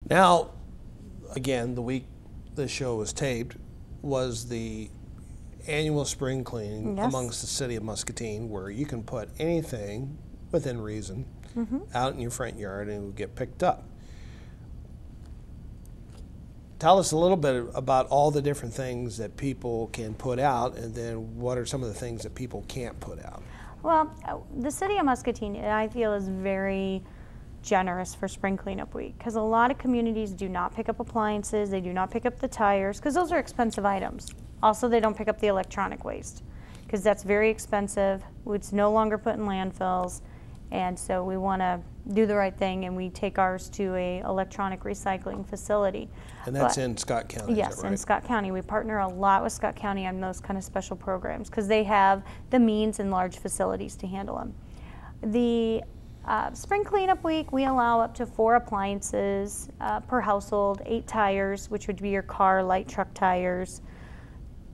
Now, again, the week this show was taped was the annual spring cleaning amongst the city of Muscatine, where you can put anything within reason out in your front yard and it will get picked up. Tell us a little bit about all the different things that people can put out, and then what are some of the things that people can't put out? Well, the city of Muscatine, I feel, is very generous for spring cleanup week, because a lot of communities do not pick up appliances, they do not pick up the tires, because those are expensive items. Also, they don't pick up the electronic waste, because that's very expensive. It's no longer put in landfills, and so we want to do the right thing, and we take ours to a electronic recycling facility. And that's in Scott County, yes, is that right? In Scott County. We partner a lot with Scott County on those kind of special programs, because they have the means and large facilities to handle them. The spring cleanup week, we allow up to 4 appliances per household, 8 tires, which would be your car, light truck tires.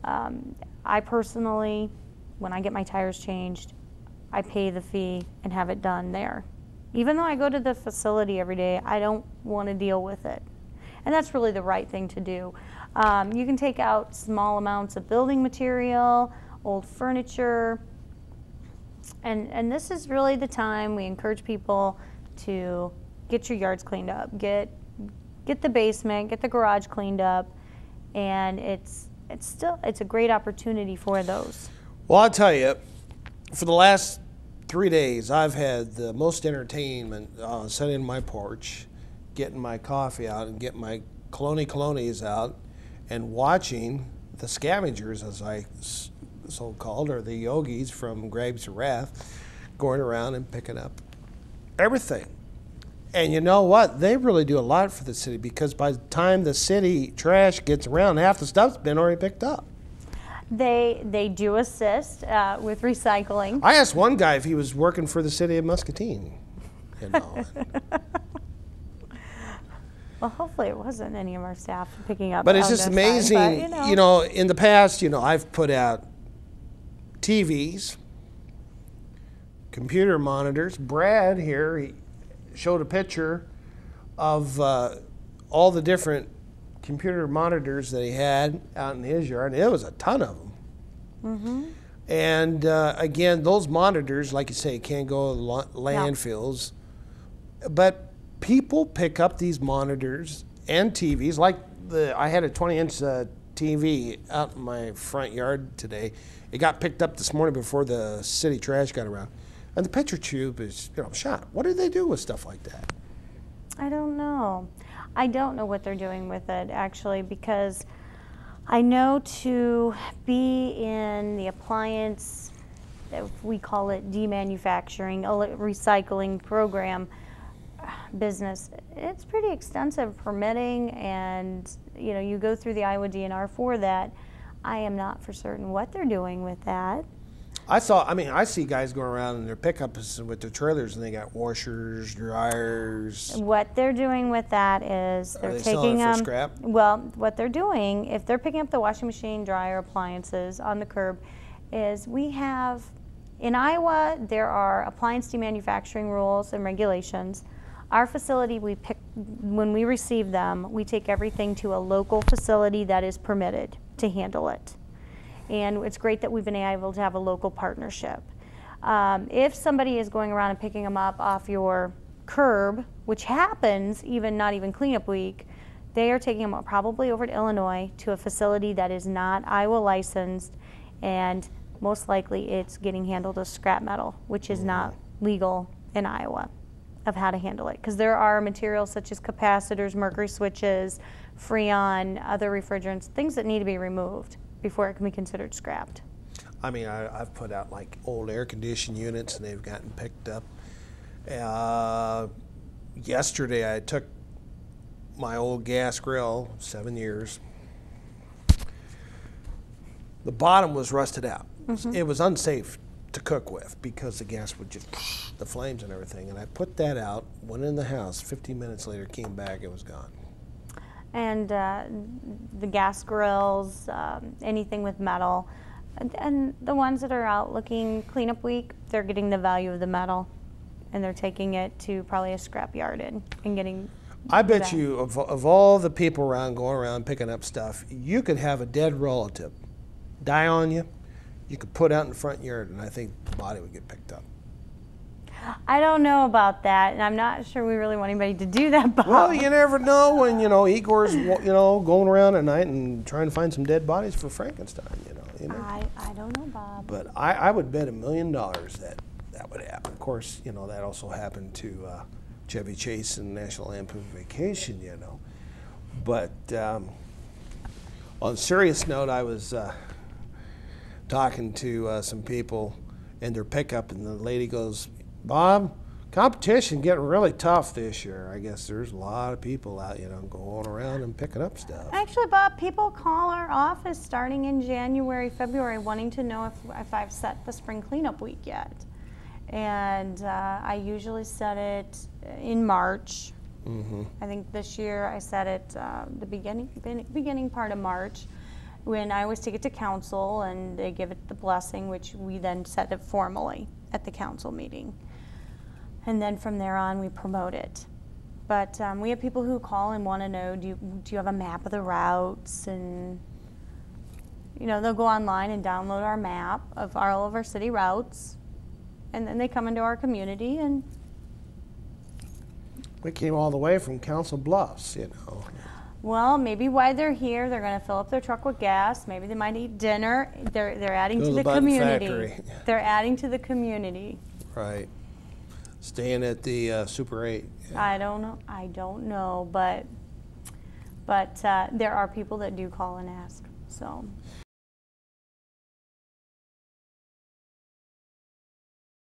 I personally, when I get my tires changed, I pay the fee and have it done there. Even though I go to the facility every day, I don't want to deal with it. And that's really the right thing to do. You can take out small amounts of building material, old furniture, and this is really the time we encourage people to get your yards cleaned up, get the basement, get the garage cleaned up, and it's a great opportunity for those. Well, I'll tell you, for the last 3 days, I've had the most entertainment sitting in my porch, getting my coffee out and getting my colonis out and watching the scavengers, as I so-called, or the yogis from Grapes of Wrath, going around and picking up everything. And you know what? They really do a lot for the city, because by the time the city trash gets around, half the stuff's been already picked up. They do assist with recycling. I asked one guy if he was working for the city of Muscatine. You know. Well, hopefully it wasn't any of our staff picking up. But it's just amazing. Side, but, you know, in the past, I've put out TVs, computer monitors. Brad here, he showed a picture of all the different computer monitors that he had out in his yard, and it was a ton of them. And again, those monitors, like you say, can't go to landfills, but people pick up these monitors and TVs. Like I had a 20-inch TV out in my front yard today. It got picked up this morning before the city trash got around, and the picture tube is, shot. What do they do with stuff like that? I don't know. I don't know what they're doing with it, actually, because I know to be in the appliance, we call it demanufacturing, recycling program business, it's pretty extensive permitting, and you go through the Iowa DNR for that. I am not for certain what they're doing with that. I see guys going around in their pickups with their trailers, and they got washers, dryers. What they're doing with that is they're taking them for scrap? Well, what they're doing, if they're picking up the washing machine, dryer, appliances on the curb, is we have, in Iowa, there are appliance demanufacturing rules and regulations. Our facility, when we receive them, we take everything to a local facility that is permitted to handle it. And it's great that we've been able to have a local partnership. If somebody is going around and picking them up off your curb, which happens not even cleanup week, they are taking them probably over to Illinois to a facility that is not Iowa licensed, and most likely it's getting handled as scrap metal, which is not legal in Iowa, of how to handle it. Because there are materials such as capacitors, mercury switches, freon, other refrigerants, things that need to be removed before it can be considered scrapped. I've put out like old air conditioning units, and they've gotten picked up. Yesterday I took my old gas grill, 7 years. The bottom was rusted out. It was unsafe to cook with because the gas would just, the flames and everything. And I put that out, went in the house, 15 minutes later came back, it was gone. And the gas grills, anything with metal, and the ones that are out looking cleanup week, they're getting the value of the metal, and they're taking it to probably a scrap yard and getting. I bet you of all the people around going around picking up stuff, you could have a dead relative die on you. You could put out in the front yard, and I think the body would get picked up. I don't know about that, and I'm not sure we really want anybody to do that, Bob. Well, you never know when, Igor's, going around at night and trying to find some dead bodies for Frankenstein, I don't know, Bob. But I would bet $1 million that would happen. Of course, that also happened to Chevy Chase and National Lampoon Vacation, But on a serious note, I was talking to some people in their pickup, and the lady goes, Bob, competition getting really tough this year. I guess there's a lot of people out, going around and picking up stuff. Actually, Bob, people call our office starting in January, February, wanting to know if I've set the spring cleanup week yet. And I usually set it in March. Mm-hmm. I think this year I set it the beginning part of March, when I always take it to council and they give it the blessing, which we then set it formally at the council meeting. And then from there on, we promote it. But we have people who call and want to know, do you have a map of the routes? And, they'll go online and download our map of all of our city routes. And then they come into our community and... We came all the way from Council Bluffs, Well, maybe while they're here, they're going to fill up their truck with gas. Maybe they might eat dinner. They're adding to the community. Factory. They're adding to the community. Right. Staying at the Super 8. Yeah. I don't know, but there are people that do call and ask. So.